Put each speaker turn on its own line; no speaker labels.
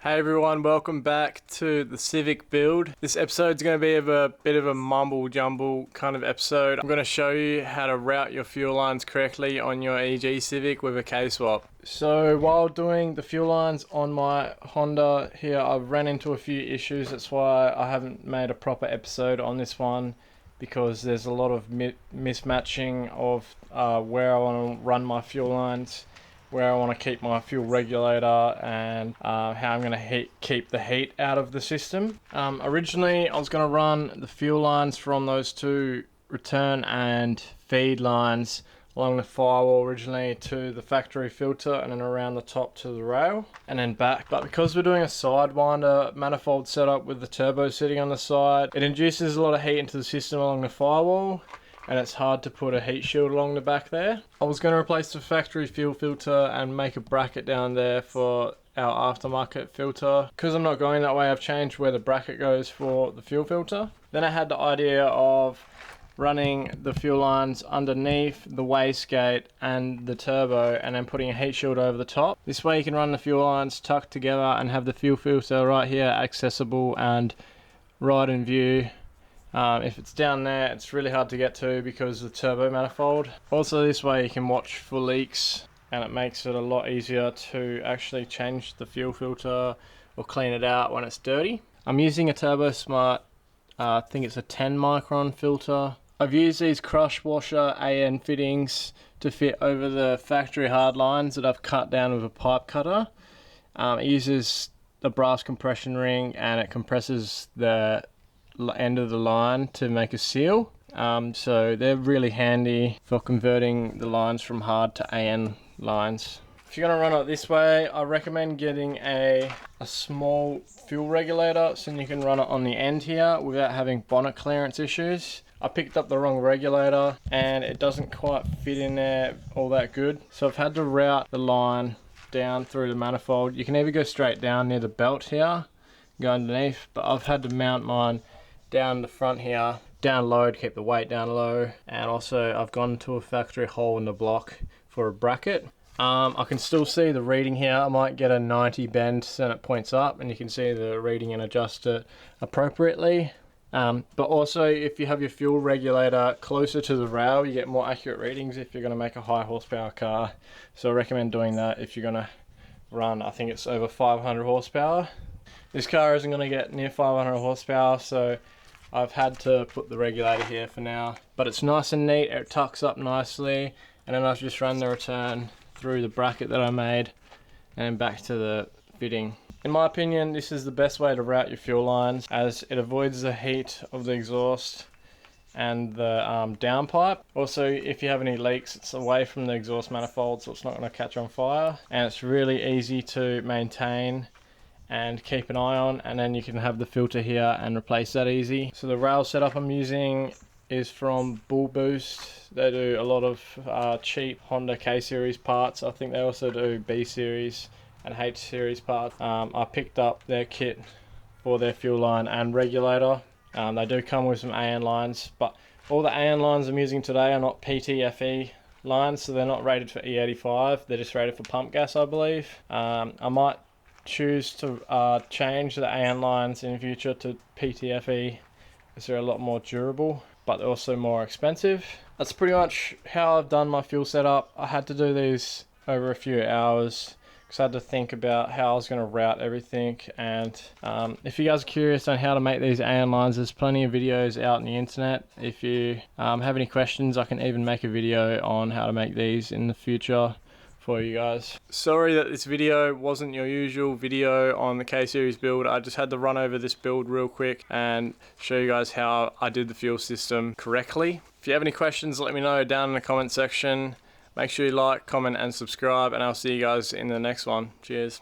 Hey everyone, welcome back to the Civic build. This episode's going to be a bit of a mumble jumble kind of episode. I'm going to show you how to route your fuel lines correctly on your EG Civic with a K-swap. So while doing the fuel lines on my Honda here, I've ran into a few issues. That's why I haven't made a proper episode on this one, because there's a lot of mismatching of where I want to run my fuel lines, where I want to keep my fuel regulator, and how I'm going to keep the heat out of the system. Originally I was going to run the fuel lines from those two return and feed lines along the firewall originally to the factory filter, and then around the top to the rail and then back. But because we're doing a sidewinder manifold setup with the turbo sitting on the side, it induces a lot of heat into the system along the firewall, and it's hard to put a heat shield along the back there. I was going to replace the factory fuel filter and make a bracket down there for our aftermarket filter. Because I'm not going that way, I've changed where the bracket goes for the fuel filter. Then I had the idea of running the fuel lines underneath the wastegate and the turbo, and then putting a heat shield over the top. This way you can run the fuel lines tucked together and have the fuel filter right here accessible and right in view. If it's down there, it's really hard to get to because of the turbo manifold. Also, this way you can watch for leaks, and it makes it a lot easier to actually change the fuel filter or clean it out when it's dirty. I'm using a Turbo Smart, I think it's a 10 micron filter. I've used these crush washer AN fittings to fit over the factory hard lines that I've cut down with a pipe cutter. It uses a brass compression ring, and it compresses the end of the line to make a seal. So they're really handy for converting the lines from hard to AN lines. If you're going to run it this way, I recommend getting a small fuel regulator so you can run it on the end here without having bonnet clearance issues. I picked up the wrong regulator and it doesn't quite fit in there all that good, so I've had to route the line down through the manifold. You can either go straight down near the belt here, go underneath, but I've had to mount mine down the front here, down low to keep the weight down low. And also I've gone to a factory hole in the block for a bracket. I can still see the reading here. I might get a 90 bend so it points up and you can see the reading and adjust it appropriately. But also, if you have your fuel regulator closer to the rail, you get more accurate readings if you're going to make a high horsepower car. So I recommend doing that if you're going to run, I think it's over 500 horsepower. This car isn't going to get near 500 horsepower, so I've had to put the regulator here for now. But it's nice and neat, it tucks up nicely, and then I've just run the return through the bracket that I made and back to the fitting. In my opinion, this is the best way to route your fuel lines, as it avoids the heat of the exhaust and the downpipe. Also, if you have any leaks, it's away from the exhaust manifold, so it's not going to catch on fire, and it's really easy to maintain and keep an eye on, and then you can have the filter here and replace that easy. So the rail setup I'm using is from Bull Boost. They do a lot of cheap Honda K series parts. I think they also do B series and H series parts. I picked up their kit for their fuel line and regulator. They do come with some AN lines, but all the AN lines I'm using today are not PTFE lines, so they're not rated for E85. They're just rated for pump gas, I believe. I might choose to change the AN lines in the future to PTFE, because they're a lot more durable, but they're also more expensive. That's pretty much how I've done my fuel setup. I had to do these over a few hours because I had to think about how I was going to route everything. And if you guys are curious on how to make these AN lines, there's plenty of videos out on the internet. If you have any questions, I can even make a video on how to make these in the future for you guys. Sorry that this video wasn't your usual video on the K-Series build. I just had to run over this build real quick and show you guys how I did the fuel system correctly. If you have any questions, let me know down in the comment section. Make sure you like, comment and subscribe, and I'll see you guys in the next one. Cheers.